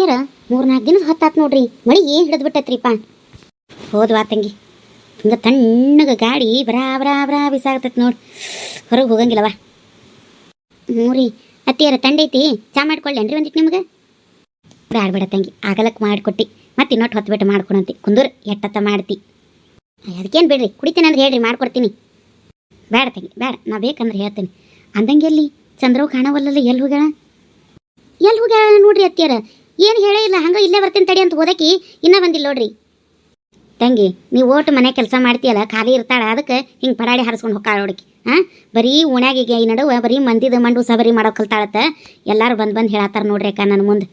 ಅತ್ತಿಯರ 3-4 ದಿನದ ಹೊತ್ತಾತ್ ನೋಡ್ರಿ, ಮಳಿ ಏನು ಹಿಡಿದು ಬಿಟ್ಟತ್ರಿಪ್ಪ. ಹೋದ್ವಾ ತಂಗಿ, ಹಿಂಗೆ ತಣ್ಣಗೆ ಗಾಡಿ ಬರಾ ಬರಾ ಬರಾ ಬಿಸಾಗತ್ತೈತಿ ನೋಡಿ, ಹೊರಗೆ ಹೋಗಂಗಿಲ್ಲವ. ಹ್ಞೂ ರೀ ಅತ್ತಿಯರ, ತಂಡೈತಿ, ಚಾ ಮಾಡ್ಕೊಳ್ಳೇನ್ರಿ ಒಂದಿಟ್ಟು ನಿಮ್ಗೆ? ಬೇಡ ತಂಗಿ, ಆಗಲಕ್ಕೆ ಮಾಡಿಕೊಟ್ಟು ಮತ್ತೆ ಇನ್ನೊಟ್ಟು ಹೊತ್ತು ಮಾಡ್ಕೊಳಂತಿ ಕುಂದೂರು ಎಟ್ಟತ್ತ ಮಾಡ್ತಿ. ಅದಕ್ಕೇನು ಬಿಡ್ರಿ, ಕುಡಿತೀನಿ ಅಂದ್ರೆ ಹೇಳ್ರಿ ಮಾಡ್ಕೊಡ್ತೀನಿ. ಬೇಡ ತಂಗಿ ಬೇಡ, ನಾ ಬೇಕಂದ್ರೆ ಹೇಳ್ತೀನಿ. ಅಂದಂಗೆ ಎಲ್ಲಿ ಚಂದ್ರವು ಕಾಣವಲ್ಲಲ್ಲ, ಎಲ್ಲಿ ಹೋಗ್ಯಾಳ ನೋಡ್ರಿ ಅತ್ತಿಯರ. ಏನು ಹೇಳೇ ಇಲ್ಲ, ಹಂಗೆ ಇಲ್ಲೇ ಬರ್ತೀನಿ ತಡಿ ಅಂತ ಹೋದಕಿ ಇನ್ನೂ ಬಂದಿಲ್ಲ ನೋಡ್ರಿ. ತಂಗಿ ನೀವು ಓಟು ಮನೆ ಕೆಲಸ ಮಾಡ್ತೀಯಲ್ಲ, ಖಾಲಿ ಇರ್ತಾಳೆ, ಅದಕ್ಕೆ ಹಿಂಗೆ ಪಡಾಡಿ ಹಾರಿಸ್ಕೊಂಡು ಹೋಗ್ತಾಳೆ ನೋಡಿಕಿ. ಬರೀ ಓಣ್ಯಾಗಿಗೆ ಈ ನಡುವೆ ಬರೀ ಮಂದಿದ ಮಂಡು ಸಬರಿ ಮಾಡೋ ಕಲ್ತಾಳತ್ತ. ಎಲ್ಲರೂ ಬಂದು ಹೇಳತ್ತಾರ ನೋಡ್ರಿ ಅಕ್ಕ ನನ್ನ ಮುಂದೆ.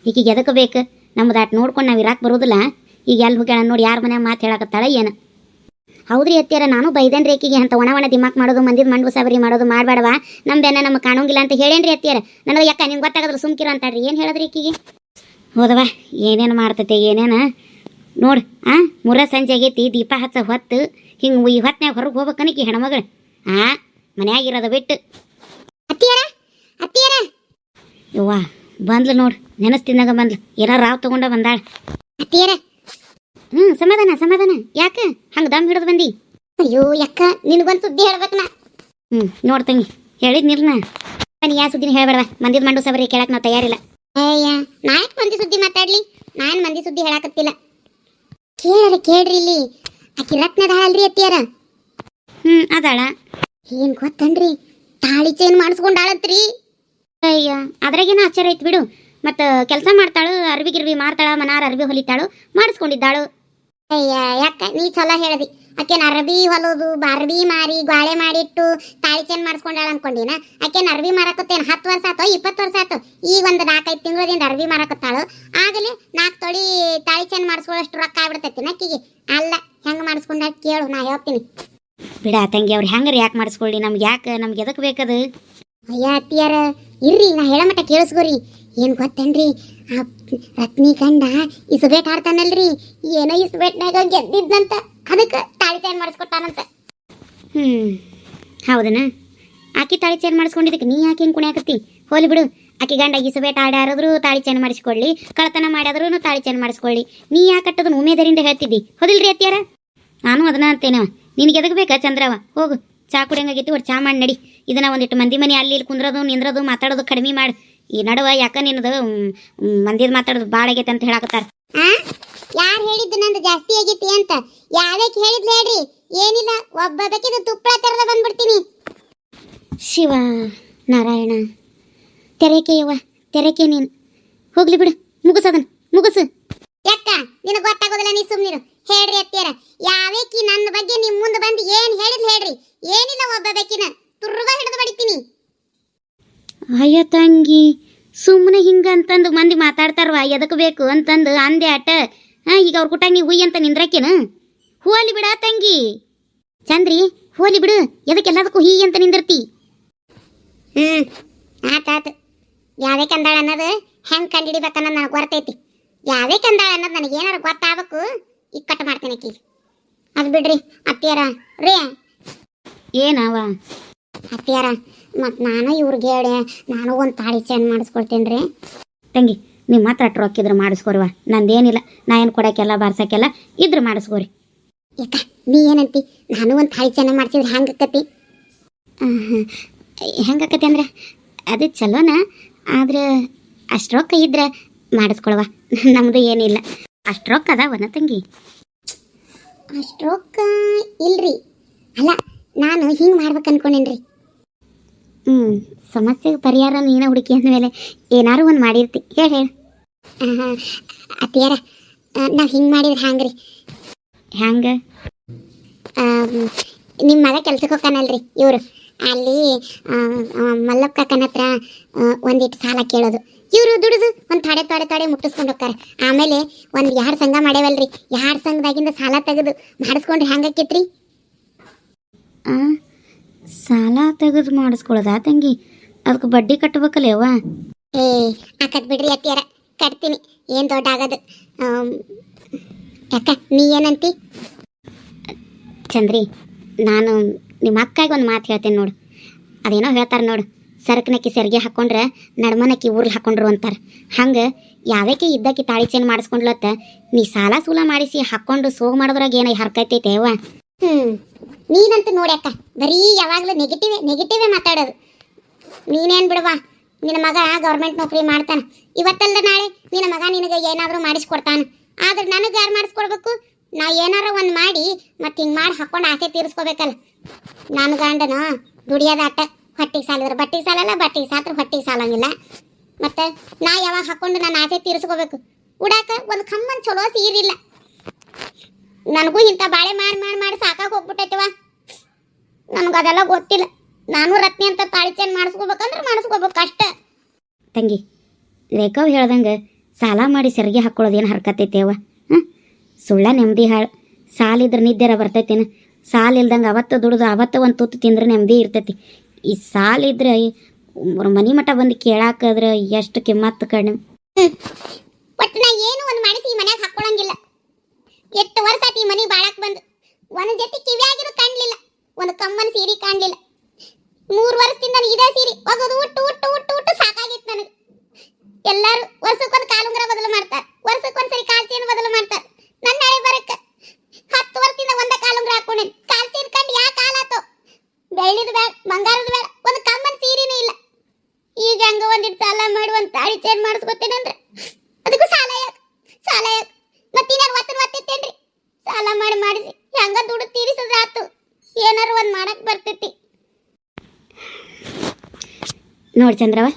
ಈಗೀಗ ಎದಕ್ಕೆ ಬೇಕು, ನಮ್ದು ಆಟ ನೋಡ್ಕೊಂಡು ನಾವು ಇರಾಕ್ ಬರೋದಿಲ್ಲ. ಈಗ ಎಲ್ಲಿ ಹೋಗ್ಯಾಳ ನೋಡಿ, ಯಾರ ಮನೆ ಮಾತು ಹೇಳಕತ್ತಾಳ ಏನು? ಹೌದ್ರಿ ಅತ್ತಿಯರ, ನಾನು ಬೈದೇನ್ರಿ ಆಕಿಗೆ, ಅಂತ ಒಣ ದಿಮಾಕ್ ಮಾಡೋದು, ಮಂದಿದ ಮಂಡು ಸಬರಿ ಮಾಡೋದು ಮಾಡಬೇಡವಾ, ನಮ್ದೇನ ನಮ್ಗೆ ಕಾಣೋಂಗಿಲ್ಲ ಅಂತ ಹೇಳೇನ್ರಿ ಅತ್ತಿಯರ. ನನಗೆ ಯಾಕೆ ನಿಮ್ಗೆ ಗೊತ್ತಾಗದ್ರೆ ಸುಮ್ಕಿರೋ ಅಂತಾಡ್ರಿ. ಏನು ಹೇಳಿದ್ರಿ ಆಕಿಗೆ? ಹೋದವ ಏನೇನು ಮಾಡ್ತೈತೆ ಏನೇನು ನೋಡು. ಮುರ ಸಂಜೆ ಆಗೈತಿ, ದೀಪ ಹಚ್ಚ ಹೊತ್ತು ಹಿಂಗೆ ಈ ಹೊತ್ತಿನಾಗ ಹೊರಗೆ ಹೋಗ್ಬೇಕನಕಿ ಹೆಣ್ಮಗಳು. ಮನ್ಯಾಗಿರೋದು ಬಿಟ್ಟು. ಅತ್ತಿಯರ ಯವ್ವ ಬಂದ್ಲು ನೋಡು, ನೆನಸ್ತಿದ್ದಾಗ ಬಂದ್ಲು, ಏನೋ ರಾವ್ ತಗೊಂಡ ಬಂದಾಳ. ಅತ್ತಿಯರ ಸಮಾಧಾನ, ಯಾಕೆ ಹಂಗೆ ದಮ್ ಹಿಡಿದು ಬಂದಿ? ಅಯ್ಯೋ ಯಾಕ, ನಿನಗೊಂದು ಸುದ್ದಿ ಹೇಳ್ಬೇಕನ. ನೋಡ್ತಂಗಿ ಹೇಳಿದ್ನಿರ್ನ, ನೀ ಯಾವ ಸುದ್ದಿನ ಹೇಳ್ಬೇಡವ, ಮಂದಿದ ಮಂಡು ಸಬರಿ ಕೇಳಕ್ಕೆ ನಾವು ತಯಾರಿಲ್ಲ. ಅಯ್ಯ ನಾಯಕ್ ಮಂದಿ ಸುದ್ದಿ ಮಾತಾಡ್ಲಿ, ನಾನು ಮಂದಿ ಸುದ್ದಿ ಹೇಳಕತ್ತಿಲ್ಲ. ಕೇಳ್ರಿ ಇಲ್ಲಿ, ಆಕಿ ರತ್ನದಾಳಲ್ರಿ ಅತ್ತಿಯರ. ಅದಾಳ. ಏನ್ ಗೊತ್ತನ್ರಿ, ತಾಳಿ ಚೇನ್ ಮಾಡಿಸ್ಕೊಂಡಾಳತ್ರಿ. ಅಯ್ಯ ಅದ್ರಾಗೇನ ಆಶ್ಚರ್ಯ ಐತಿ ಬಿಡು. ಮತ್ತು ಕೆಲಸ ಮಾಡ್ತಾಳು, ಅರ್ವಿ ಮಾರ್ತಾಳ, ಮನಾರ ಅರ್ವಿ ಹೊಲಿತಾಳು, ಮಾಡಿಸ್ಕೊಂಡಿದ್ದಾಳು. ಅಯ್ಯ ಯಾಕ ನೀ ಚಲೋ ಹೇಳದಿ. ಆಕೆನ ಅರ್ಬಿ ಹೊಲೋದು, ಅರ್ಬಿ ಮಾರಿ ಗಾಳೆ ಮಾಡಿಟ್ಟು ತಾಳಿ ಚೇನ್ ಮಾಡಿಸ್ಕೊಂಡಾಳ ಅನ್ಕೊಂಡಿನ. ಆಕೆನ ಅರ್ಬಿ ಮಾರಕತ್ತೇನು 10 ವರ್ಷ ಆತೋ 20 ವರ್ಷ ಆತೋ, ಈಗ ಒಂದು 4-5 ತಿಂಗಳದಿಂದ ಅರ್ಬಿ ಮಾರಕತ್ತಾಳು. ಆಗಲೇ 4 ತೊಳಿ ತಾಳಿ ಚೇನ್ ಮಾಡಿಸ್ಕೊಳ್ಳೋಷ್ಟು ರೊಕ್ಕ ಆಗ್ಬಿಡ್ತೈತಿ ನಕ್ಕಿಗೆ. ಅಲ್ಲ ಹೆಂಗೆ ಮಾಡಿಸ್ಕೊಂಡಾಳ ಕೇಳು, ನಾ ಹೇಳ್ತೀನಿ. ಬಿಡ ತಂಗಿ, ಅವ್ರು ಹೆಂಗಾರ ಯಾಕೆ ಮಾಡಿಸ್ಕೊಳ್ಳಿ, ನಮ್ಗೆ ಯಾಕೆ, ನಮ್ಗೆ ಎದಕ್ಕೆ ಬೇಕದು? ಅಯ್ಯ ಅತ್ತಿಯಾರ ಇರ್ರಿ, ನಾ ಹೇಳೋ ಮಟ್ಟ ಕೇಳಿಸ್ಕೋರಿ. ಏನು ಗೊತ್ತೇನ್ರಿ, ಆ ರತ್ನಿ ಗಂಡ ಇಸುಬೇಟ್ ಆಡ್ತಾನಲ್ರಿ, ಏನೋ ಇಸುಬೇಟ್ನಾಗ ಗೆದ್ದಿದ್ನಂತ, ಅದಕ್ಕೆ ತಾಳಿ ಚೇನ್ ಮಾಡಿಸ್ಕೊಟ್ಟಾನಂತ. ಹೌದನ? ಆಕಿ ತಾಳಿ ಚೇನ್ ಮಾಡಿಸ್ಕೊಂಡಿದ್ದಕ್ಕೆ ನೀ ಯಾಕೆ ಹಿಂಗೆ ಕುಣಿಯಾಕತ್ತಿ? ಹೋಲಿ ಬಿಡು, ಆಕಿ ಗಂಡ ಇಸುಬೇಟ್ ಆಡಾರಿದ್ರು ತಾಳಿ ಚೇನ್ ಮಾಡಿಸ್ಕೊಳ್ಳಿ, ಕಳತನ ಮಾಡ್ಯಾದ್ರು ತಾಳಿ ಚೇನ್ ಮಾಡಿಸ್ಕೊಳ್ಳಿ. ನೀ ಯಾಕೆ ಕಟ್ಟೋದನ್ನ ಉಮೇದರಿಂದ ಹೇಳ್ತಿದ್ದಿ, ಹೋದಿಲ್ರಿ ಅತ್ತಿಯಾರ? ನಾನು ಅದನ್ನ ಅಂತೇನವ, ನಿನಗೆ ಎದಕ್ಕೆ ಬೇಕಾ ಚಂದ್ರವ? ಹೋಗು, ಚಾ ಕುಡಿಯಂಗಾಗಿತ್ತು, ಒಟ್ಟು ಚಾ ಮಾಡಿ ನಡಿ. ಇದನ್ನ ಒಂದಿಟ್ಟು ಮಂದಿ ಮನೆ ಅಲ್ಲಿ ಇಲ್ಲಿ ಕುಂದ್ರದು ನಿಂದ್ರದು ಮಾತಾಡೋದು ಕಡಿಮೆ ಮಾಡಿ. ಈ ನಡುವ ಯಾಕ ನಿನ್ನದು ಮಂದಿದ ಮಾತಾಡೋದು ಭಾಳ ಆಗೈತೆ ಅಂತ ಹೇಳಕತ್ತಾರ. ಯಾರು ಹೇಳಿದ್ದು ನಂದು ಜಾಸ್ತಿ ಆಗೈತಿ ಅಂತ? ಯಾವ್ದಕ್ಕೆ ಹೇಳಿದ್ಲು ಹೇಳ್ರಿ? ಏನಿಲ್ಲ, ಒಬ್ಬ ಬೇಕಿದ್ದು ತುಪ್ಪಳ ತೆರೆದ ಬಂದ್ಬಿಡ್ತೀನಿ. ಶಿವ ನಾರಾಯಣ, ತೆರೆಕೆಯವ್ವ ತೆರೆಕೆ, ನೀನು ಹೋಗ್ಲಿ ಬಿಡು, ಮುಗಿಸು. ಯಾಕ ನಿನಗೆ ಗೊತ್ತಾಗೋದಿಲ್ಲ, ನೀ ಸುಮ್ಮನಿರು. ಹೇಳ್ರಿ ಅತ್ತಿಯರ, ಯಾವೇಕಿ ನನ್ನ ಬಗ್ಗೆ ನಿಮ್ಮ ಮುಂದೆ ಬಂದು ಏನು ಹೇಳಿದ್ಲು ಹೇಳ್ರಿ? ಏನಿಲ್ಲ, ಒಬ್ಬ ಬೇಕಿನ ತುರ್ಗ ಹಿಡಿದು ಬಡಿತೀನಿ. ಅಯ್ಯ ತಂಗಿ, ಸುಮ್ಮನೆ ಹಿಂಗಂತಂದು ಮಂದಿ ಮಾತಾಡ್ತಾರವ, ಎದಕ್ಕೆ ಬೇಕು ಅಂತಂದು ಅಂದೆ ಆಟ. ಈಗ ಅವ್ರ ಕುಟಾಗ ನೀವು ಹುಯ್ ಅಂತ ನಿಂದ್ರಕೇನು? ಹೋಲಿ ಬಿಡ ತಂಗಿ. ಚಂದ್ರಿ ಹೋಲಿ ಬಿಡು, ಎದಕ್ಕೆಲ್ಲದಕ್ಕೂ ಹೀ ಅಂತ ನಿಂದಿರ್ತಿ? ಆತಾತು. ಯಾವೇ ಕಂದಾಳ ಅನ್ನೋದು ಹೆಂಗೆ ಕಂಡಿಡಿಬೇಕನ್ನೋದು ನನಗೆ ಗೊತ್ತೈತಿ. ಯಾವೇ ಕಂದಾಳ ಅನ್ನೋದು ನನಗೆ ಏನಾರು ಗೊತ್ತಾಗಬೇಕು, ಈಗ ಕಟ್ ಮಾಡ್ತೇನೆ ಆಕಿ. ಅದು ಬಿಡ್ರಿ ಅತ್ತಿಯಾರ ರೀ. ಏನವ ಅತ್ತಿಯಾರ, ಮತ್ತು ನಾನು ಇವ್ರಿಗೆ ಹೇಳಿ ನಾನು ಒಂದು ತಾಳಿ ಚೇನ್ ಮಾಡಿಸ್ಕೊಳ್ತೇನೆ ರೀ. ತಂಗಿ ನಿಮ್ಮ ಮಾತ್ರ ಅಟ್ಟು ರೊಕ್ಕಿದ್ರೆ ಮಾಡಿಸ್ಕೋರಿವ, ನಂದೇನಿಲ್ಲ, ನಾ ಏನು ಕೊಡೋಕ್ಕೆಲ್ಲ ಬಾರ್ಸೋಕ್ಕೆಲ್ಲ ಇದ್ರೆ ಮಾಡಿಸ್ಕೋರಿ. ಯಾಕ ನೀ ಏನಂತಿ? ನಾನು ಒಂದು ತಾಳಿ ಚೇನ್ ಮಾಡಿಸಿದ್ರೆ ಹೆಂಗಾಕತಿ? ಹೆಂಗಾಕತಿ ಅಂದ್ರೆ ಅದು ಚಲೋನ, ಆದ್ರೆ ಅಷ್ಟು ರೊಕ್ಕ ಇದ್ರೆ ಮಾಡಿಸ್ಕೊಳವ, ನಮ್ಮದು ಏನಿಲ್ಲ. ಅಷ್ಟು ರೊಕ್ಕ ಅದಾವನ ತಂಗಿ? ಅಷ್ಟು ರೊಕ್ಕ ಇಲ್ರಿ. ಅಲ್ಲ, ನಾನು ಹಿಂಗೆ ಮಾಡ್ಬೇಕು ಅನ್ಕೊಂಡೇನ್ರಿ. ಸಮಸ್ಯೆಗೆ ಪರಿಹಾರ ನೀನ ಹುಡುಕಿ ಅಂದಮೇಲೆ ಏನಾರು ಒಂದು ಮಾಡಿರ್ತಿ. ಹೇಳಿ ಅತ್ತಿಯಾರ, ನಾವು ಹಿಂಗೆ ಮಾಡಿದ್ರೆ ಹ್ಯಾಂಗ್ರಿ? ಹ್ಯಾಂಗೆ? ನಿಮ್ಮ ಮಗ ಕೆಲ್ಸಕ್ಕೆ ಹೋಗ್ತಾನಲ್ರಿ ಇವರು, ಅಲ್ಲಿ ಮಲ್ಲಪ್ಪ ಕಾಕನ ಹತ್ರ ಒಂದಿಟ್ಟು ಸಾಲ ಕೇಳೋದು. ಇವರು ದುಡಿದು ಒಂದು ತಡೆ ಮುಟ್ಟಿಸ್ಕೊಂಡು ಹೋಗ್ತಾರೆ. ಆಮೇಲೆ ಒಂದು 2 ಸಂಘ ಮಾಡ್ಯಾವಲ್ರಿ, 2 ಸಂಘದಾಗಿಂದ ಸಾಲ ತೆಗೆದು ಮಾಡಿಸ್ಕೊಂಡ್ರೆ ಹೆಂಗಾಕೈತ್ರಿ? ಸಾಲ ತೆಗೆದು ಮಾಡಿಸ್ಕೊಳ್ಳೋದಾ ತಂಗಿ? ಅದಕ್ಕೆ ಬಡ್ಡಿ ಕಟ್ಟಬೇಕಲ್ಲೇವ? ಆಕತ್ ಬಿಡ್ರಿ ಅತ್ತಿಯಾರ, ಕಟ್ತೀನಿ, ಏನು ದೊಡ್ಡ ಆಗೋದು. ಯಾಕ ನೀ ಏನಂತಿ? ಚಂದ್ರಿ, ನಾನು ನಿಮ್ಮ ಅಕ್ಕಾಗಿ ಒಂದು ಮಾತು ಹೇಳ್ತೇನೆ ನೋಡು. ಅದೇನೋ ಹೇಳ್ತಾರೆ ನೋಡು, ಸರಕನಕ್ಕಿ ಸೆರಿಗೆ ಹಾಕೊಂಡ್ರೆ ನಡ್ಮನಕ್ಕಿ ಊರ್ಲ್ ಹಾಕೊಂಡ್ರು ಅಂತಾರೆ. ಹಂಗೆ ಯಾವ್ಯಾಕೆ ಇದ್ದಕ್ಕಿ ತಾಳಿ ಚೈನ್ ಮಾಡಿಸ್ಕೊಂಡ್ಲತ್ತ ನೀ ಸಾಲ ಸೂಲ ಮಾಡಿಸಿ ಹಾಕೊಂಡು ಸೋಗ್ ಮಾಡೋದ್ರಾಗ ಏನ ಹರ್ಕೈತೈತೆ ಅವ್ವ. ನೀನಂತೂ ನೋಡ್ಯಾಕ ಬರೀ ಯಾವಾಗಲೂ ನೆಗೆಟಿವೇ ಮಾತಾಡೋದು. ನೀನೇನು ಬಿಡವಾ, ನಿನ್ನ ಮಗ ಗೌರ್ಮೆಂಟ್ ನೌಕರಿ ಮಾಡ್ತಾನೆ, ಇವತ್ತಲ್ಲ ನಾಳೆ ನಿನ್ನ ಮಗ ನಿನಗೆ ಏನಾದರೂ ಮಾಡಿಸ್ಕೊಡ್ತಾನೆ. ಆದ್ರೆ ನನಗೆ ಯಾರು ಮಾಡಿಸ್ಕೊಡ್ಬೇಕು? ನಾ ಏನಾರ ಒಂದು ಮಾಡಿ ಮತ್ತೆ ಹಿಂಗೆ ಮಾಡಿ ಹಾಕೊಂಡು ಆಸೆ ತೀರಿಸ್ಕೋಬೇಕಲ್ಲ. ನನ್ನ ಗಂಡನ ದುಡಿಯೋದ ಆಟ, ಹೊಟ್ಟಿಗೆ ಸಾಲಿದ್ರೆ ಬಟ್ಟಿಗೆ ಸಾಲಲ್ಲ, ಬಟ್ಟಿಗೆ ಸಾತ್ರ ಹೊಟ್ಟಿಗೆ ಸಾಲಂಗಿಲ್ಲ. ಮತ್ತೆ ನಾ ಯಾವಾಗ ಹಾಕೊಂಡು ನನ್ನ ಆಸೆ ತೀರಿಸ್ಕೋಬೇಕು? ಉಡಾಕ ಒಂದು ಕಮ್ಮನ್ ಚಲೋ ಸೀರಿಲ್ಲ. ನನಗೂ ಇಂಥ ಬಾಳೆ ಮಾಡಿ ಸಾಕಾಗಿ ಹೋಗ್ಬಿಟ್ಟೈತವ. ನನಗದೆಲ್ಲ ಗೊತ್ತಿಲ್ಲ. ನಾನು ರತ್ನಿ ಅಂತ ತಾಳಿ ಚೇನ್ ಮಾಡಿಸ್ಕೋಬೇಕಂದ್ರೆ ಮಾಡಿಸ್ಕೋಬೇಕು ಅಷ್ಟ. ತಂಗಿ, ರೇಖವ್ ಹೇಳ್ದಂಗೆ ಸಾಲ ಮಾಡಿ ಸೆರಿಗೆ ಹಾಕೊಳ್ಳೋದೇನು ಹರ್ಕತ್ತೈತೆ ಅವ್ವ. ಸುಳ್ಳ ನೆಮ್ಮದಿ ಹಾಳು. ಸಾಲಿದ್ರೆ ನಿದ್ದೆರ ಬರ್ತೈತೇನು? ಸಾಲ ಇಲ್ದಂಗೆ ಅವತ್ತು ದುಡಿದು ಅವತ್ತು ಒಂದು ತುತ್ತು ತಿಂದ್ರೆ ನೆಮ್ಮದಿ ಇರ್ತೈತಿ. ಈ ಸಾಲಿದ್ರೆ ಮನಿ ಮಠ ಬಂದು ಕೇಳಾಕದ್ರೆ ಎಷ್ಟು ಕಿಮ್ಮತ್ತು ಕಡಿಮೆ. ಒಟ್ಟು ನಾ ಏನು ಒಂದು ಮಾಡಿಸಿ ಈ ಮನ್ಯಾಗ ಹಾಕ್ಕೊಳಂಗಿಲ್ಲ. ಎಷ್ಟು ವರ್ಷ ಆಯ್ತು ಈ ಮನೆ ಬಾಳಕ್ ಬಂದು. ಒಂದು ಜೊತೆ ಕಿವಿಯಾಗಿನೂ ಕಾಣಲಿಲ್ಲ, ಒಂದು ಕಮ್ಮನ ಸೀರೆ ಕಾಣಲಿಲ್ಲ. 3 ವರ್ಷದಿಂದ ಇದೇ ಸೀರೆ ಒಗದು ಉಟ್ಟು ಸಾಕಾಗಿತ್ತು ನನಗೆ. ಎಲ್ಲರೂ ವರ್ಷಕ್ಕೊಂದು ಕಾಲುಂಗರ ಬದಲು ಮಾಡ್ತಾರೆ, ವರ್ಷಕ್ಕೊಂದ್ಸರಿ ಕಾಲ್ ಚೇನ್ ಬದಲು ಮಾಡ್ತಾರೆ. ನನ್ನ ನಾಳೆ ಬರಕ್ಕೆ 10 ವರ್ಷದಿಂದ ಒಂದ ಕಾಲುಂಗರ ಹಾಕೊಂಡೇನಿ. ಕಾಲ್ ಚೇನ್ ಕಂಡು ಯಾ ಕಾಲಾತೋ? ಬೆಳ್ಳಿದ ಬೇಡ, ಬಂಗಾರದ ಬೇಡ, ಒಂದು ಕಮ್ಮನ ಸೀರೆನೂ ಇಲ್ಲ. ಈಗ ಹಂಗ ಒಂದಿಟ್ಟು ಸಾಲ ಮಾಡಿ ಒಂದು ತಾಳಿ ಚೇನ್ ಮಾಡಿಸ್ಕೊತೇನೆ ಅಂದ್ರೆ ಅದಕ್ಕೂ ಸಾಲ ಯಾಕೆ? ಮತ್ತೆ ನಾನು ಒತ್ತೇನ್ರಿ? ಸಾಲ ಮಾಡಿಸಿ ಹೆಂಗ ದುಡ್ಡು ತೀರಿಸಿದ್ರೆ ಆತು. ಏನಾರು ಒಂದು ಮಾಡಕ್ ಬರ್ತೈತಿ. ನೋಡಿ ಚಂದ್ರವ,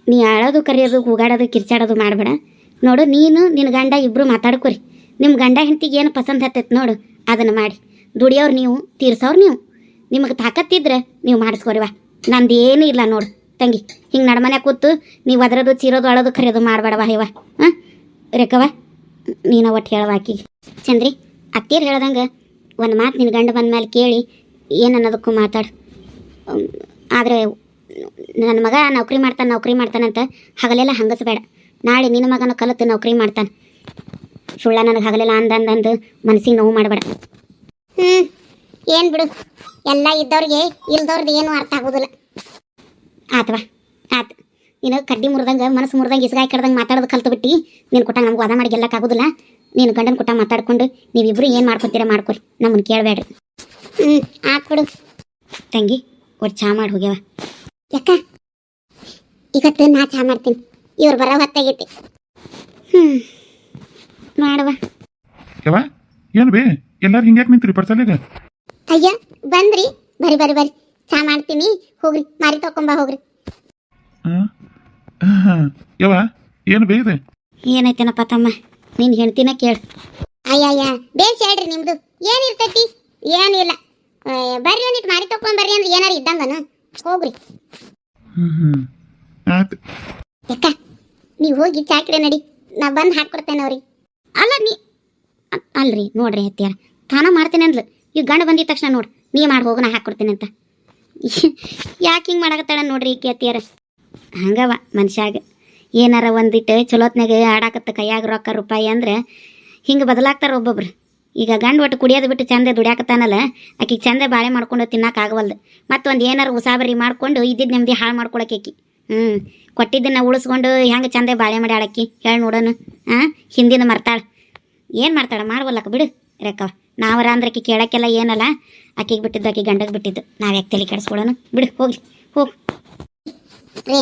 ನೀ ಆಳೋದು ಕರೆಯೋದು ಕೂಗಾಡೋದು ಕಿರ್ಚಾಡೋದು ಮಾಡಬೇಡ. ನೋಡು, ನೀನು ನಿನ್ನ ಗಂಡ ಇಬ್ಬರು ಮಾತಾಡ್ಕೊರಿ. ನಿಮ್ಮ ಗಂಡ ಹೆಂಡತಿಗೆ ಏನು ಪಸಂದ್ ಹತ್ತೈತೆ ನೋಡು ಅದನ್ನು ಮಾಡಿ. ದುಡಿಯೋರು ನೀವು, ತೀರ್ಸೋರು ನೀವು. ನಿಮಗೆ ತಾಕತ್ತಿದ್ರೆ ನೀವು ಮಾಡಿಸ್ಕೊರಿವ. ನಂದು ಏನೂ ಇಲ್ಲ ನೋಡು ತಂಗಿ. ಹಿಂಗೆ ನಡ್ಮನೆ ಕೂತು ನೀವು ಅದರದು ಚೀರೋದು ಅಳೋದು ಕರೆಯೋದು ಮಾಡಬೇಡವ ಇವ. ರೇಖವ, ನೀನು ಒಟ್ಟು ಹೇಳವ ಆಕಿಗೆ. ಚಂದ್ರಿ, ಅತ್ತೀರು ಹೇಳ್ದಂಗೆ ಒಂದು ಮಾತು ನಿನ್ನ ಗಂಡ ಬಂದ ಮೇಲೆ ಕೇಳಿ ಏನನ್ನೋದಕ್ಕೂ ಮಾತಾಡು. ಆದರೆ ನನ್ನ ಮಗ ನೌಕರಿ ಮಾಡ್ತಾನಂತ ಹಗಲೆಲ್ಲ ಹಂಗಸಬೇಡ. ನಾಳೆ ನಿನ್ನ ಮಗನ ಕಲಿತು ನೌಕರಿ ಮಾಡ್ತಾನೆ. ಸುಳ್ಳ ನನಗೆ ಹಗಲೆಲ್ಲ ಅಂದಂದು ಮನಸ್ಸಿಗೆ ನೋವು ಮಾಡಬೇಡ. ಏನು ಬಿಡು, ಎಲ್ಲ ಇದ್ದವ್ರಿಗೆ ಇಲ್ದವ್ರದ್ದು ಏನು ಅರ್ಥ ಆಗೋದಿಲ್ಲ. ಆತವಾ ಆತು. ನೀನು ಕಡ್ಡಿ ಮುರಿದಂಗೆ ಮನಸ್ಸು ಮುರಿದಂಗೆ ಇಸ್ಗಾಯಿ ಕಡ್ದಂಗೆ ಮಾತಾಡೋದು ಕಲ್ತು ಬಿಟ್ಟು ನೀನು ಕೊಟ್ಟ ನಮ್ಗೆ ವಾದ ಮಾಡಿ ಗೆಲ್ಲಕ್ಕಾಗೋದಿಲ್ಲ. ನೀನು ಗಂಡನ ಕೊಟ್ಟ ಮಾತಾಡ್ಕೊಂಡು ನೀವಿಬ್ಬರು ಏನು ಮಾಡ್ಕೊತೀರ ಮಾಡ್ಕೊರಿ, ನಮ್ಮನ್ನು ಕೇಳಬೇಡ್ರಿ. ಆತು ಬಿಡು ತಂಗಿ. ಒಟ್ಟು ಚಾ ಮಾಡಿ ಹೋಗ್ಯಾವ. ಯಾಕ ಇವತ್ತು ನಾ ಚಾ ಮಾಡ್ತೀನಿ, ಇವ್ರು ಬರೋ ಹೊತ್ತಾಗೈತಿ. ಮಾಡವ ಏನು ಬೇ ಎಲ್ಲಾರು ಹಿಂಗ್ಯಾಕೆ ನಿಂತ್ರಿ ಪರ್ಸಲ್ಯಾಗ? ಅಯ್ಯ ಬಂದ್ರಿ, ಬರ್ರಿ ಚಾ ಮಾಡ್ತೀನಿ, ಹೋಗ್ರಿ ಮಾರಿ ತಕೊಂಬ ಹೋಗ್ರಿ. ಯವ ಏನು ಬೇ ಇದೆ? ಏನೈತೇನಪ್ಪ ತಮ್ಮ, ನೀನು ಹೆಣ್ತಿನ ಕೇಳು. ಅಯ್ಯಯ್ಯ ಬೇಸ್ ಹೇಳ್ರಿ, ನಿಮ್ದು ಏನಿರ್ತೈತಿ? ಏನಿಲ್ಲ, ಬರ್ರಿ ಒಂದಿಟ್ಟು ಮಾರಿ ತಕೊಂಬರ್ರಿ ಅಂದ್ರೆ ಏನಾರು ಇದ್ದಂಗನ ಹೋಗ್ರಿ. ಆಯ್ತು ಯಾಕ ನೀವು ಹೋಗಿ ಚಾಕ್ರೆ ನಡಿ, ನಾ ಬಂದು ಹಾಕ್ಕೊಡ್ತೇನೆ ಅವ್ರಿಗೆ. ಅಲ್ರಿ ನೋಡ್ರಿ ಹತ್ತಿಯಾರ ತಾನ ಮಾಡ್ತೇನೆ ಅಂದ್ಲು. ಈಗ ಗಂಡ ಬಂದಿದ ತಕ್ಷಣ ನೋಡ್ರಿ ನೀ ಮಾಡಿ ಹೋಗು, ನಾ ಹಾಕ್ಕೊಡ್ತೇನೆ ಅಂತ. ಯಾಕೆ ಹಿಂಗೆ ಮಾಡಕತ್ತಾಳ ನೋಡ್ರಿ ಈಕೆ ಹತ್ತಿಯಾರ. ಹಂಗವ ಮನುಷ್ಯಾಗ ಏನಾರ ಒಂದಿಟ್ಟು ಚಲೋತ್ನಾಗ ಆಡಾಕತ್ತ ಕೈಯಾಗ ರೊಕ್ಕ ರೂಪಾಯಿ ಅಂದ್ರೆ ಹಿಂಗೆ ಬದಲಾಗ್ತಾರ ಒಬ್ಬೊಬ್ರು. ಈಗ ಗಂಡು ಒಟ್ಟು ಕುಡಿಯೋದು ಬಿಟ್ಟು ಚಂದ ದುಡಿಯಾಕತ್ತಾನಲ್ಲ, ಆಕಿಗೆ ಚಂದ ಬಾಳೆ ಮಾಡ್ಕೊಂಡು ತಿನ್ನೋಕ್ಕಾಗವಲ್ದು. ಮತ್ತೊಂದು ಏನಾರು ಉಸಾಬರಿ ಮಾಡ್ಕೊಂಡು ಇದ್ದಿದ್ದು ನೆಮ್ಮದಿ ಹಾಳು ಮಾಡ್ಕೊಳಕಿ. ಕೊಟ್ಟಿದ್ದನ್ನು ಉಳಿಸ್ಕೊಂಡು ಹೆಂಗೆ ಚಂದ ಬಾಳೆ ಮಾಡಿ ಆಡಕ್ಕಿ ಹೇಳಿ ನೋಡೋಣ. ಹಿಂದಿನ ಮರ್ತಾಳೆ, ಏನು ಮಾಡ್ತಾಳೆ ಮಾಡ್ವಲ್ಲಕ್ಕ ಬಿಡು ರೇಖವ. ನಾವರ ಅಂದ್ರೆ ಆಕಿ ಕೇಳೋಕ್ಕೆಲ್ಲ ಏನಲ್ಲ, ಆಕಿಗೆ ಬಿಟ್ಟಿದ್ದು ಆಕಿ ಗಂಡಗೆ ಬಿಟ್ಟಿದ್ದು ನಾವು ಯಾಕೆ ತಲೆ ಕೆಡಿಸ್ಕೊಳ್ಳೋಣ ಬಿಡು. ಹೋಗಿ ಹೋಗಿ ರೇ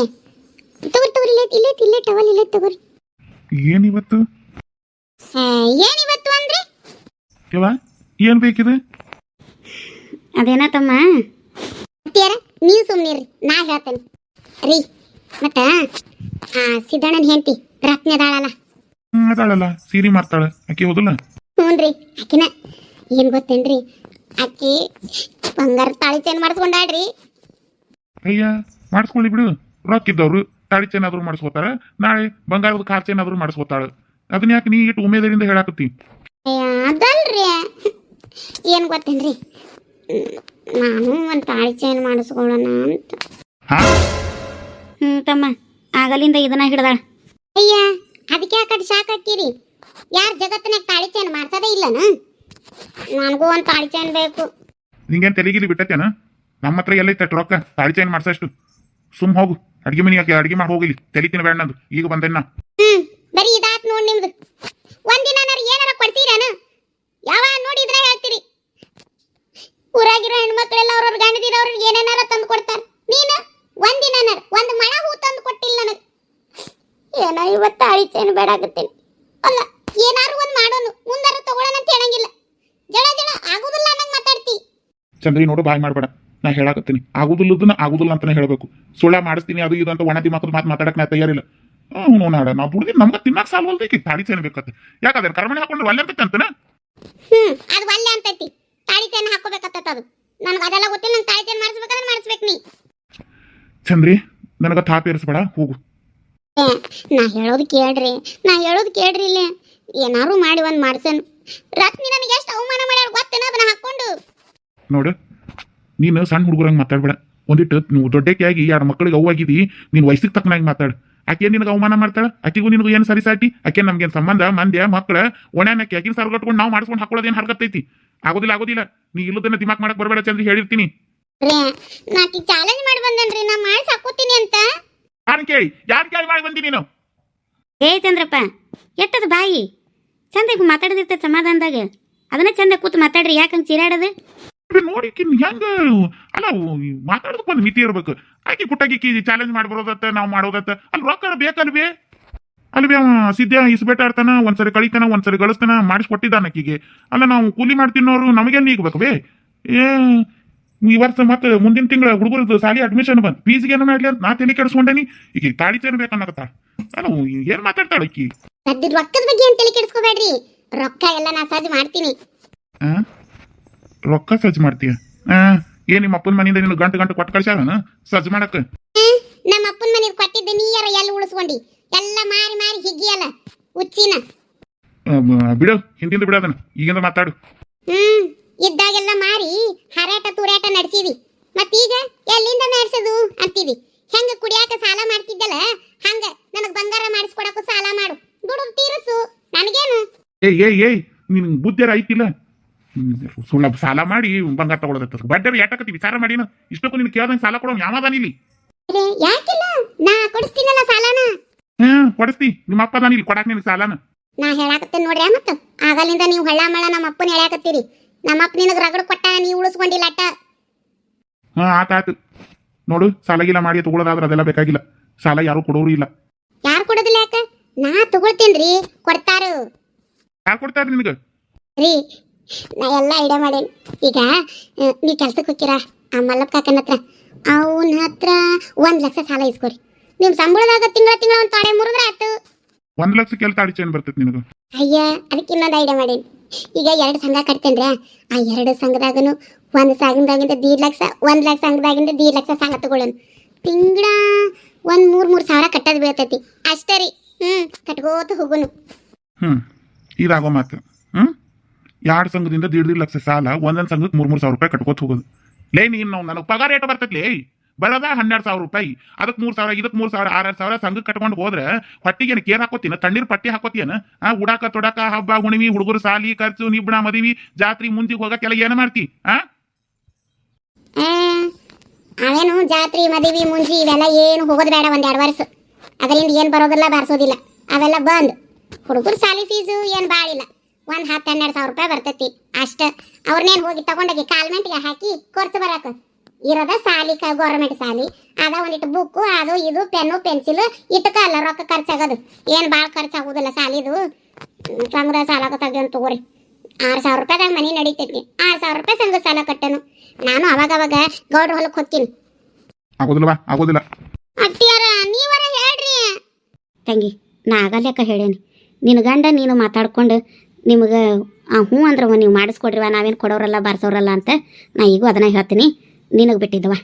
ತಗೋರಿ ಇಲ್ಲೇ ಟವಲ್ ಇಲ್ಲೇ ತಗೋರಿ. ಏನಿವತ್ತು ಅಂದ್ರೆ ಏನು ಬೇಕಿದೆ? ಅದೇನ ತಮ್ಮ ನೀವು ಸುಮ್ಮನಿರಿ, ನಾ ಹೇಳ್ತೇನೆ ರೀ. ಮತ್ತ ಸಿದ್ದಣ್ಣನ ಹೆಂಡತಿ ರತ್ನ ಅದಾಳಲ್ಲ, ಸೀರೆ ಮಾರ್ತಾಳೆ ಆಕಿ, ಹೌದಲ್ಲ? ಹ್ಞೂನ್ರಿ ಆಕಿನ. ಏನ್ ಗೊತ್ತೇನ್ರಿ, ಆಕಿ ಬಂಗಾರ ತಾಳಿ ಚೇನ್ ಮಾಡಿಸ್ಕೊಂಡಾಡ್ರಿ. ಅಯ್ಯ ಮಾಡಿಸ್ಕೊಳ್ಳಿ ಬಿಡು, ರೊಕ್ಕಿದ್ದವ್ರು ತಾಳಿ ಚೇನ್ ಆದ್ರೂ ಮಾಡಿಸ್ಕೋತಾರ, ನಾಳೆ ಬಂಗಾರದ ಕಾರ್ ಚೇನ್ ಆದ್ರೂ ಮಾಡಿಸ್ಕೋತಾಳೆ. ಅದನ್ನ ಯಾಕೆ ನೀ ಇಟ್ಟು ಉಮೇದರಿಂದ ಹೇಳಾಕತ್ತಿ? ಅದಲ್ರಿ, ಏನ್ ಗೊತ್ತೇನ್ರಿ, ನಾನು ಒಂದು ತಾಳಿ ಚೇನ್ ಮಾಡಿಸ್ಕೊಳ್ಳೋಣ ಅಂತ. ತಮ್ಮ ಆಗಲಿಂದ ಇದನ್ನ ಹಿಡ್ದಾಳ. ಅಯ್ಯ ಅದಕ್ಕೆ ಯಾಕಡೆ ಶಾಕ್ ಹಾಕಿರಿ? ಯಾರು ಜಗತ್ತಿನಾಗ ತಾಳಿ ಚೇನ್ ಮಾಡ್ಸೋದೇ ಇಲ್ಲನ? ನನಗೂ ಒಂದು ತಾಳಿ ಚೇನ್ ಬೇಕು. ನಿಂಗೇನು ತೆಲಿಗಿಲಿ ಬಿಟ್ಟೇನ? ನಮ್ಮ ಹತ್ರ ಎಲ್ಲ ಇತ್ತ ರೊಕ್ಕ ತಾಳಿ ಚೇನ್ ಮಾಡ್ಸಷ್ಟು? ಸುಮ್ ಹೋಗು ಅಡ್ಗೆ ಮನಿ ಯಾಕೆ ಅಡ್ಗೆ ಮಾಡಿ ಹೋಗಿಲಿ ತಲೆ ತಿನ್ನಬೇಡ ನಂದು ಈಗ ಬಂದೇನ. ಬರೀ ಇದಾತ್ ನೋಡ್ ನಿಮ್ದು. ಒಂದಿನ ಏನಾರ ಕೊಡ್ತೀರೇನ? ಯಾವ ನೋಡಿದ್ರೆ ಹೇಳ್ತೀರಿ. ಊರಾಗಿರೋ ಹೆಣ್ಮಕ್ಳೆಲ್ಲ ಅವ್ರವ್ರ ಗಂಡದಿರೋರು ಏನೇನಾರ ತಂದು ಕೊಡ್ತಾರ. ನೀನು ಒಂದಿನ ಒಂದು ಮಣ ಹೂ ತಂದು ಕೊಟ್ಟಿಲ್ಲ ನನಗೆ. ಏನ ಇವತ್ತು ಅಳಿಚೇನು ಬೇಡಾಗುತ್ತೇನೆ. ಅಲ್ಲ ಏನಾರು ಒಂದ್ ಮಾಡೋನು ಮುಂದಾರು ತಗೊಳ್ಳೋಣ ಅಂತ ಹೇಳಂಗಿಲ್ಲ. ಜಳ ಜಳ ಆಗುದಿಲ್ಲ ಅನ್ನಂಗ್ ಮಾತಾಡ್ತಿ. ಚಂದ್ರಿ ನೋಡು ಬಾಯ್ ಮಾಡ್ಬೇಡ, ನಾ ಹೇಳಾಕತ್ತೀನಿ ಆಗುದಿಲ್ಲದನ್ನ ಆಗುದಿಲ್ಲ ಅಂತಾನೆ ಹೇಳ್ಬೇಕು. ಸುಳ್ಳ ಮಾಡಿಸ್ತೀನಿ ಅದು ಇದು ಅಂತ ಒಣದಿ ಮಕ್ಕಳು ಮಾತಾಡಕ್ ನಾ ತಯಾರಿಲ್ಲ. ನಾಡ ನಾವು ದುಡ್ದಿದ್ದು ನಮ್ಗೆ ತಿನ್ನಕ್ ಸಾಲ್ವಲ್ದೈತಿ ತಾಳಿ ಚೇನ್ ಬೇಕತ್ತೆ. ಯಾಕಂದ್ರೆ ಕರ್ಮಣಿ ಹಾಕೊಂಡ್ರೆ ಒಲ್ಲೆ ಅಂತೈತೆ ಅಂತನ. ಅದು ಒಲ್ಲೆ ಅಂತೈತಿ. ತಾಳಿ ಚೇನ್ ಹಾಕೋಬೇಕತ್ತ ಅದು. ನನಗೆ ಅದೆಲ್ಲ ಗೊತ್ತಿಲ್ಲ. ನಂಗೆ ತಾಳಿ ಚೇನ್ ಮಾಡಿಸ್ಬೇಕಂದ್ರೆ ಮಾಡಿಸ್ಬೇಕು ನೀ. ಚಂದ್ರಿ ನನಗ ತಾಪ ಏರಿಸ್ಬೇಡ ಹೋಗು. ನಾ ಹೇಳೋದು ಕೇಳ್ರಿ ಇಲ್ಲೇ. ಏನಾರು ಮಾಡಿ ಒಂದ್ ಮಾಡ್ಸನ್. ರತ್ನಿ ನನಗೆ ಎಷ್ಟು ಅವಮಾನ ಮಾಡ್ಯಾರ ಗೊತ್ತೇನ ಅದನ್ನ ಹಾಕೊಂಡು. ನೋಡು ನೀನು ಸಣ್ಣ ಹುಡುಗರಂಗೆ ಮಾತಾಡ್ಬೇಡ. ಒಂದಿಟ್ಟು ನೀವು ದೊಡ್ಡಕ್ಕಾಗಿ ಎರಡು ಮಕ್ಕಳಿಗೆ ಅವ್ವಾಗಿದ್ದಿ. ನೀನು ವಯಸ್ಸಿಗೆ ತಕ್ಕನಾಗಿ ಮಾತಾಡು. ಆಕೆ ನಿನಗೆ ಅವಮಾನ ಮಾಡ್ತಾಳೆ. ಆಕೆಗೂ ನಿನಗೂ ಏನು ಸರಿ ಸಾಟಿ? ಆಕೆ ನಮ್ಗೇನು ಸಂಬಂಧ? ಮಂದ್ಯ ಮಕ್ಕಳ ಒಣನಕ್ಕೆ ಆಕಿನ ಸರ್ಗಟ್ಕೊಂಡು ನಾವು ಮಾಡಿಸ್ಕೊಂಡು ಹಾಕೊಳ್ಳೋದೇನು ಹರ್ಗತ್ತೈತಿ? ಆಗೋದಿಲ್ಲ. ನೀ ಇಲ್ಲದನ್ನ ದಿಮಾಕ್ ಮಾಡಕ್ ಬರಬೇಡ ಚಂದ್ರಿ, ಹೇಳಿರ್ತೀನಿ. ನಾಕಿ ಚಾಲೆಂಜ್ ಮಾಡಿ ಬಂದನ್ರಿ, ನಾ ಮಾಡಿಸಿ ಹಾಕೋತೀನಿ ಅಂತ. ಯಾರು ಕೇಳಿ ಮಾಡಿ ಬಂದಿ ನೀನು? ಏ ಚಂದ್ರಪ್ಪ ಎಟ್ಟದ ಬಾಯಿ ಚಂದ ಮಾತಾಡದಿರ್ತೈತೆ ಸಮಾಧಾನದಾಗ. ಅದನ್ನ ಚಂದ ಕೂತು ಮಾತಾಡ್ರಿ. ಯಾಕಂಗ್ ಚಿರಾಡದು ನೋಡಿ ಹೆಂಗ ಅಲ್ಲ ಮಾತಾಡೋದಕ್ಕೆ ಒಂದು ಮಿತಿ ಇರ್ಬೇಕು. ಆಕಿ ಪುಟ್ಟಾಕಿ ಚಾಲೆಂಜ್ ಮಾಡಿ ಬರೋದತ್ತ ನಾವು ಮಾಡೋದತ್ತ ಅಲ್ಲಿ ರೊಕ್ಕ ಬೇಕಲ್ವೇ? ಅಲ್ವೇ ಸಿದ್ಧ ಇಸ್ಬೇಟ ಆಡ್ತಾನ, ಒಂದ್ಸರಿ ಕಳಿತಾನ ಒಂದ್ಸರಿ ಗಳಿಸ್ತಾನ, ಮಾಡಿಸ್ಕೊಟ್ಟಿದ್ದಾನ ಆಕಿಗೆ. ಅಲ್ಲ ನಾವು ಕೂಲಿ ಮಾಡ್ತಿನ್ನೋರು ನಮಗೆಲ್ಲ ಈಗಬೇಕು ಬೇ. ಈ ವರ್ಷ ಮತ್ತೆ ಮುಂದಿನ ತಿಂಗಳ ಹುಡುಗರದ್ದು ಸಾಲಿ ಅಡ್ಮಿಷನ್ ಬಂದ್ ಫೀಸ್ಗೆ ಏನೋ ಮಾಡ್ಲಿ ಅಂತ ನಾ ತಲೆ ಕೆಡಿಸ್ಕೊಂಡೇನಿ. ಈಗ ತಾಳಿ ಚೇನ್ ಬೇಕನ್ನಕತ್ತಾಳ. ಅಲ್ಲ ಏನ್ ಮಾತಾಡ್ತಾಳ ಆಕಿ? ರೊಕ್ಕದ ಬಗ್ಗೆ ಏನ್ ತಲೆ ಕೆಡಿಸ್ಕೋಬೇಡ್ರಿ. ರೊಕ್ಕ ಎಲ್ಲ ನಾ ಸಜ್ಜು ಮಾಡ್ತೀನಿ. ರೊಕ್ಕ ಸಜ್ಜು ಮಾಡ್ತೀಯ? ಏನ್ ನಿಮ್ಮ ಅಪ್ಪನ ಮನೆಯಿಂದ ನೀನು ಗಂಟು ಕೊಟ್ಟು ಕಳ್ಸ್ಯಾರ ಸಜ್ಜು ಮಾಡಕ್? ನಮ್ಮ ಅಪ್ಪನ ಮನೆ ಕೊಟ್ಟಿದ್ದ ನೀರ ಎಲ್ಲ ಉಳಿಸ್ಕೊಂಡಿ ಎಲ್ಲ ಮಾರಿ ಹಿಗ್ಗಿಯಲ್ಲ ಉಚ್ಚಿನ. ಬಿಡು ಹಿಂದಿಂದ ಬಿಡೋದನ್ನ ಈಗಿಂದ ಮಾತಾಡು. ಇದ್ದಾಗೆಲ್ಲ ಮಾರಿ ಹರಾಟ ತೂರಾಟ ನಡೆಸಿದಿ. ಮತ್ತೀಗ ಎಲ್ಲಿಂದ ನಡೆಸೋದು ಅಂತೀವಿ. ಹೆಂಗ ಕುಡಿಯಾಕ ಸಾಲ ಮಾಡ್ತಿದ್ದಲ್ಲ ಹಂಗ ನನಗ್ ಬಂಗಾರ ಮಾಡಿಸ್ಕೊಡಕ್ಕೂ ಸಾಲ ಮಾಡು, ದುಡ್ಡು ತೀರಿಸು. ನನಗೇನು ಏಯ್ ನಿನ್ ಬುದ್ಧಿಯರ ಐತಿಲ್ಲ. ಸುಳ್ಳ ಸಾಲ ಮಾಡಿ ಬಂಗಾರ ತಗೊಳ್ಳೋದ ಬಡ್ಡಿ ಯಾಟಕತಿ ವಿಚಾರ ಮಾಡಿನ. ಇಷ್ಟಕ್ಕೂ ನಿನ್ ಕೇಳ್ದಂಗೆ ಸಾಲ ಕೊಡೋ ಯಾವದಾನಿಲ್ಲಿ? ಯಾಕಿಲ್ಲ, ನಾ ಕೊಡಿಸ್ತೀನಲ್ಲ ಸಾಲನ. ಕೊಡಿಸ್ತಿ. ನಿಮ್ಮ ಅಪ್ಪ ಅದಾನ ಇಲ್ಲಿ ಕೊಡಾಕ್ ನಿನಗೆ ಸಾಲನ. ನಾ ಹೇಳಾಕತ್ತೇನೆ ನೋಡ್ರಿ. ಮತ್ತ ಆಗಲಿಂದ ನೀವು ಹಳ್ಳ ಮಳ ನಮ್ಮ ಅಪ್ಪನ ಹೇಳಾಕತ್ತೀರಿ. ನಮ್ಮ ಅಪ್ಪ ನಿನಗ್ ರಗಡ್ ಕೊಟ್ಟ, ನೀವು ಉಳಿಸ್ಕೊಂಡಿಲ್ಲ ಅಟ್ಟ. ಆತಾತು ನೋಡು, ಸಾಲಗಿಲ್ಲ ಮಾಡಿ ತಗೊಳ್ಳೋದಾದ್ರೆ ಅದೆಲ್ಲ ಬೇಕಾಗಿಲ್ಲ. ಸಾಲ ಯಾರು ಕೊಡೋರು ಇಲ್ಲ. ಯಾರು ಕೊಡೋದಿಲ್ಲ? ಯಾಕ? ನಾ ತಗೊಳ್ತೇನ್ರಿ, ಕೊಡ್ತಾರು. ಯಾರು ಕೊಡ್ತಾರ ನಿನಗ? ರೀ ನಾ ಎಲ್ಲ ಐಡಿಯಾ ಮಾಡೇನಿ. ಈಗ ನೀ ಕೆಲ್ಸಕ್ಕೆ ಹೋಗಿರ ಆ ಮಲ್ಲಪ್ಪ ಕಾಕನ ಹತ್ರ, ಅವನ ಹತ್ರ 1 ಲಕ್ಷ ಸಾಲ ಇಸ್ಕೊರಿ. ನಿಮ್ ಸಂಬಳದಾಗ ತಿಂಗಳ ಒಂದ್ ತಾಡೆ ಮುರಿದ್ರೆ ಆಯ್ತು. 1 ಲಕ್ಷಕ್ಕೆ ಎಲ್ಲಿ ತಾಳಿ ಚೇನ್ ಬರ್ತೈತಿ ನಿನಗ? ಅಯ್ಯ ಅದಕ್ಕೆ ಇನ್ನೊಂದು ಐಡಿಯಾ ಮಾಡೇನಿ. ಈಗ 2 ಸಂಘ ಕಟ್ತೇನ್ರಿ. ಆ 2 ಸಂಘದಾಗನು ಒಂದು ಸಂಘದಾಗಿಂದ 1.5 ಲಕ್ಷ, 1 ಲಕ್ಷ ಸಂಘದಾಗಿಂದ 1.5 ಲಕ್ಷ ಸಾಲ ತಗೊಳ್ಳೋಣ. ತಿಂಗಳ ಒಂದ್ 3 ಸಾವಿರ ಕಟ್ಟೋದು ಬೀಳ್ತೈತಿ ಅಷ್ಟೇ ರೀ. ಕಟ್ಕೋತ ಹೋಗುನು. ಇದಾಗೋ ಮಾತು. 2 ಸಂಘದಿಂದ 1.5 ಲಕ್ಷ ಸಾಲ, ಒಂದೊಂದು ಸಂಘಕ್ಕೆ 3 ಸಾವಿರ ರೂಪಾಯಿ ಕಟ್ಕೋತ ಹೋಗೋದು. ಲೇ ನೀನು ನನಗೆ ಪಗಾರ ರೇಟ್ ಬರ್ತೈತಿ ಬೆಳದ 12,000 ರೂಪಾಯಿ. ಅದಕ್ಕೆ 3 ಸಾವಿರ, ಇದಕ್ಕೆ 3 ಸಾವಿರ, 6 ಸಾವಿರ ಸಂಘಕ್ಕೆ ಕಟ್ಕೊಂಡು ಹೋದ್ರೆ ಹೊಟ್ಟಿಗೆ ಕೇರ್ ಹಾಕೋತೀನ? ತಣ್ಣೀರ್ ಪಟ್ಟಿ ಹಾಕೋತೀಯನ? ಉಡಾಕ ತೊಡಕ ಹಬ್ಬ ಹುಣಿವಿ ಹುಡುಗರು ಸಾಲಿ ಖರ್ಚು ನಿಬ್ಬಣ ಮದುವೆ ಜಾತ್ರೆ ಮುಂಜಿಗೆ ಹೋಗಕ್ಕೆಲ್ಲ ಏನು ಮಾಡ್ತಿ? ಅವೇನು ಜಾತ್ರೆ ಮದುವೆ ಮುಂಜಿ ಇವೆಲ್ಲ ಏನು ಹೋಗೋದು ಬೇಡ. 1-2 ವರ್ಷ ಅದರಿಂದ ಏನು ಬರೋದಿಲ್ಲ ಬಾರಿಸೋದಿಲ್ಲ. ಅವೆಲ್ಲ ಬಂದ್ ಹುಡುಗರು ಸಾಲಿ ಫೀಸು ಏನು ಬಾಳಿಲ್ಲ. 10-12 ಸಾವಿರ ರೂಪಾಯಿ ಬರ್ತೈತಿ ಅಷ್ಟ. ಅವ್ರನ್ನೇನು ಹೋಗಿ ತಗೊಂಡೋಗಿ ಕಾಲ್ಮೆಂಟ್ಗೆ ಹಾಕಿ ಕೊರ್ತು ಬರಕ ಇರೋದ ಸಾಲಿ. ಗೌರ್ಮೆಂಟ್ ಸಾಲಿ ಅದ ಒಂದಿಟ್ಟು ಬುಕ್ಕು ಅದು ಇದು ಪೆನ್ನು ಪೆನ್ಸಿಲ್ ಇಟ್ಟಕ ಅಲ್ಲ ರೊಕ್ಕ ಖರ್ಚಾಗೋದು. ಏನು ಭಾಳ ಖರ್ಚಾಗೋದಿಲ್ಲ ಸಾಲಿದು. ಸಂಘದ ಸಾಲ ತೆಗಿಯೋನ್ ತಗೋರಿ. 6 ಸಾವಿರ ರೂಪಾಯಿದಾಗ ಮನೆ ನಡೀತೈತಿ. 6 ಸಾವಿರ ರೂಪಾಯಿ ಸಂಘದ ಸಾಲ ಕಟ್ಟನು. ನಾನು ಅವಾಗ ಗೌಡ್ರ ಹೊಲಕ್ಕೆ ಹೋಗ್ತೀನಿ. ಆಗೋದಿಲ್ಲ ಅಟ್ಟಿಯಾರ ನೀವರ ಹೇಳ್ರಿ. ತಂಗಿ ನಾ ಆಗಲ್ಯಾಕ ಹೇಳೇನಿ. ನಿನ್ನ ಗಂಡ ನೀನು ಮಾತಾಡ್ಕೊಂಡು ನಿಮಗೆ ಹ್ಞೂ ಅಂದ್ರೆ ನೀವು ಮಾಡಿಸ್ಕೊಡ್ರಿವ, ನಾವೇನು ಕೊಡೋರಲ್ಲ ಬಾರಿಸೋರಲ್ಲ ಅಂತ ನಾ ಈಗೂ ಅದನ್ನ ಹೇಳ್ತೀನಿ. ನಿನಗೆ ಬಿಟ್ಟಿದ್ದವ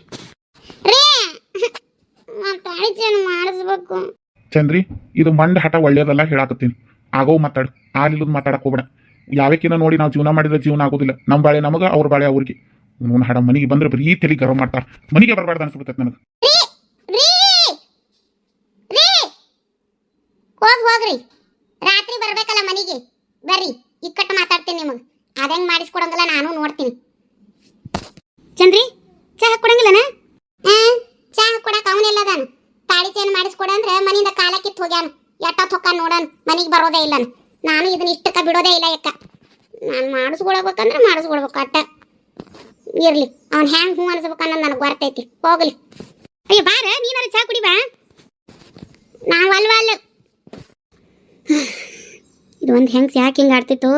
ಮಾಡಿಸ್ಬೇಕು. ಚಂದ್ರಿ ಇದು ಮಂಡ ಹಠ ಒಳ್ಳೇದಲ್ಲ ಹೇಳಾಕತ್ತೀನಿ. ಆಗೋ ಮಾತಾಡು, ಆಲಿಲ್ಲದ್ ಮಾತಾಡಕ್ ಹೋಗ್ಬೇಡ. ಯಾವಕ್ಕಿನ ನೋಡಿ ನಾವು ಜೀವನ ಮಾಡಿದ್ರೆ ಜೀವನ ಆಗೋದಿಲ್ಲ. ನಮ್ಮ ಬಾಳೆ ನಮಗ, ಅವ್ರ ಬಾಳೆ ಅವ್ರಿಗೆ. ನೋನ್ ಹಡ ಮನೆಗೆ ಬಂದ್ರೆ ಬರೀ ತಲೆ ಗರ್ವ ಮಾಡ್ತಾರ. ಮನೆಗೆ ಬರಬಾರ್ದು ಅನ್ಸ್ಬಿಡ್ತೈತೆ ನನಗೆ. ಹೋಗ್ರಿ ರಾತ್ರಿ ಬರ್ಬೇಕಲ್ಲ ಮನೆಗೆ ಬರ್ರಿ. ಇಕ್ಕಟ್ಟು ಮಾತಾಡ್ತೀನಿ ನಿಮಗೆ. ಅದಂಗೆ ಮಾಡಿಸ್ಕೊಡಂಗಿಲ್ಲ ನಾನು ನೋಡ್ತೀನಿ. ಚಂದ್ರಿ ಚಹಾ ಕೊಡಂಗಿಲ್ಲನ? ಚಹಾ ಕೊಡಕ್ಕೆ ಅವನೆಲ್ಲದ ಮನಿಯಿಂದ ಕಾಲ ಕಿತ್ತು ಹೋಗ್ಯಾನ ಎಟ್ಟತ್ ಹೊಕ್ಕ ನೋಡನ್ ಮನಿಗೆ ಬರೋದೇ ಇಲ್ಲ ನಾನು ಇದನ್ನ ಇಷ್ಟಕ್ಕ ಬಿಡೋದೇ ಇಲ್ಲ ಯಾಕ ನಾನು ಮಾಡಿಸ್ಕೊಳ್ಬೇಕಂದ್ರೆ ಮಾಡಿಸ್ಕೊಳ್ಬೇಕು ಅಟ್ಟ ಇರ್ಲಿ ಅವ್ನು ಹ್ಯಾಂಗ್ ಹೂ ಅನ್ಸ್ಬೇಕನ್ನೋದು ನನಗೆ ಬರ್ತೈತಿ ಹೋಗ್ಲಿ ಅಯ್ಯ ಬಾರ ನೀನಾರ ಚಾ ಕುಡಿ ಬಾ ನಾವು ಅಲ್ವಾ ಅಲ್ಲ ಇದು ಒಂದು ಹೆಂಗ್ಸ್ ಯಾಕೆ ಹಿಂಗೆ ಆಡ್ತಿತ್ತು